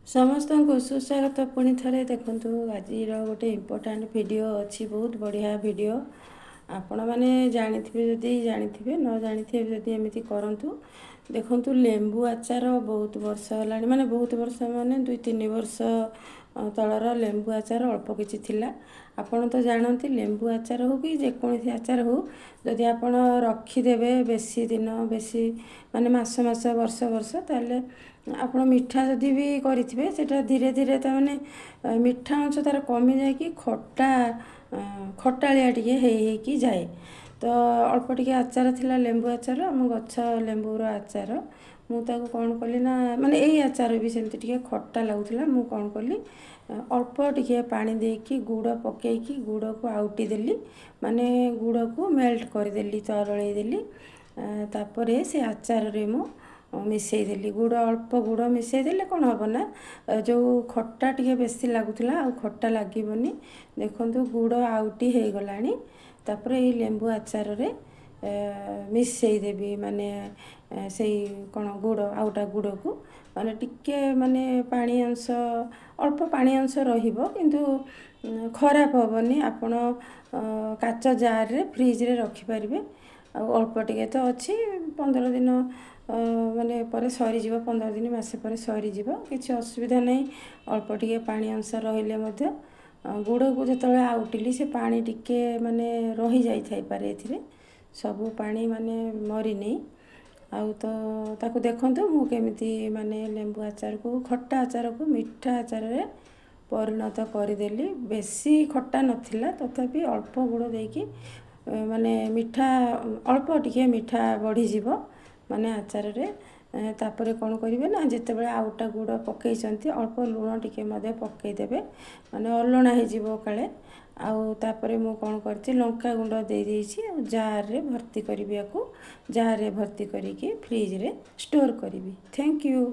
समस्त को सुस्वागत पुणी थे देखूँ आज गोटे इम्पोर्टाट वीडियो अच्छी बहुत बढ़िया वीडियो आपण मैंने जानी जदि जानी न जानी जदि एमती करूँ देखूँ लेंबू आचार बहुत वर्ष है माने बहुत वर्ष माने 2-3 वर्ष तलर लेंबू आचार अल्प किछि थिला। आपण तो जानती लेंबू आचार हो कि जेकोसी आचार हो जदि आपण रखिदेवे बेसी दिन बेसी माने मास मास वर्ष वर्ष ताले ଆପଣ ମିଠା ଯଦି ବି କରିଥିବେ ସେଇଟା ଧୀରେ ଧୀରେ ତାମାନେ ମିଠା ଅଂଶ ତାର କମି ଯାଇକି ଖଟାଳିଆ ଟିକେ ହେଇକି ଯାଏ। ତ ଅଳ୍ପ ଟିକେ ଆଚାର ଥିଲା ଲେମ୍ବୁ ଆଚାର ଆମ ଗଛ ଲେମ୍ବୁର ଆଚାର ମୁଁ ତାକୁ କ'ଣ କଲି ନା ମାନେ ଏଇ ଆଚାର ବି ସେମିତି ଟିକେ ଖଟା ଲାଗୁଥିଲା। ମୁଁ କ'ଣ କଲି ଅଳ୍ପ ଟିକେ ପାଣି ଦେଇକି ଗୁଡ଼ ପକେଇକି ଗୁଡ଼କୁ ଆଉଟି ଦେଲି ମାନେ ଗୁଡ଼କୁ ମେଲ୍ଟ କରିଦେଲି ତରଳେଇ ଦେଲି। ତାପରେ ସେ ଆଚାରରେ ମୁଁ ମିଶେଇଦେଲି ଗୁଡ଼ ଅଳ୍ପ ଗୁଡ଼ ମିଶେଇଦେଲେ କ'ଣ ହେବ ନା ଯେଉଁ ଖଟା ଟିକେ ବେଶୀ ଲାଗୁଥିଲା ଆଉ ଖଟା ଲାଗିବନି। ଦେଖନ୍ତୁ ଗୁଡ଼ ଆଉଟି ହେଇଗଲାଣି। ତାପରେ ଏଇ ଲେମ୍ବୁ ଆଚାରରେ ମିଶେଇଦେବି ମାନେ ସେଇ କ'ଣ ଗୁଡ଼ ଆଉଟା ଗୁଡ଼କୁ ମାନେ ଟିକେ ମାନେ ପାଣି ଅଂଶ ଅଳ୍ପ ପାଣି ଅଂଶ ରହିବ କିନ୍ତୁ ଖରାପ ହେବନି। ଆପଣ କାଚ ଜାରରେ ଫ୍ରିଜରେ ରଖିପାରିବେ। ଆଉ ଅଳ୍ପ ଟିକେ ତ ଅଛି 15 ଦିନ ମାନେ ପରେ ସରିଯିବ 15 ଦିନ ମାସେ ପରେ ସରିଯିବ କିଛି ଅସୁବିଧା ନାହିଁ। ଅଳ୍ପ ଟିକେ ପାଣି ଅଂଶ ରହିଲେ ମଧ୍ୟ ଗୁଡ଼କୁ ଯେତେବେଳେ ଆଉଟିଲି ସେ ପାଣି ଟିକେ ମାନେ ରହିଯାଇଥାଇପାରେ ଏଥିରେ ସବୁ ପାଣି ମାନେ ମରିନି। ଆଉ ତ ତାକୁ ଦେଖନ୍ତୁ ମୁଁ କେମିତି ମାନେ ଲେମ୍ବୁ ଆଚାରକୁ ଖଟା ଆଚାରକୁ ମିଠା ଆଚାରରେ ପରିଣତ କରିଦେଲି। ବେଶୀ ଖଟା ନଥିଲା ତଥାପି ଅଳ୍ପ ଗୁଡ଼ ଦେଇକି ମାନେ ମିଠା ଅଳ୍ପ ଟିକେ ମିଠା ବଢ଼ିଯିବ ମାନେ ଆଚାରରେ। ତାପରେ କ'ଣ କରିବେ ନା ଯେତେବେଳେ ଆଉଟା ଗୁଡ଼ ପକେଇଛନ୍ତି ଅଳ୍ପ ଲୁଣ ଟିକେ ମଧ୍ୟ ପକେଇଦେବେ ମାନେ ଅଲଣା ହେଇଯିବ କାଳେ। ଆଉ ତାପରେ ମୁଁ କ'ଣ କରିଛି ଲଙ୍କା ଗୁଣ୍ଡ ଦେଇଦେଇଛି ଆଉ ଜାରରେ ଭର୍ତ୍ତି କରିବି ୟାକୁ ଜାରରେ ଭର୍ତ୍ତି କରିକି ଫ୍ରିଜରେ ଷ୍ଟୋର୍ କରିବି। Thank you.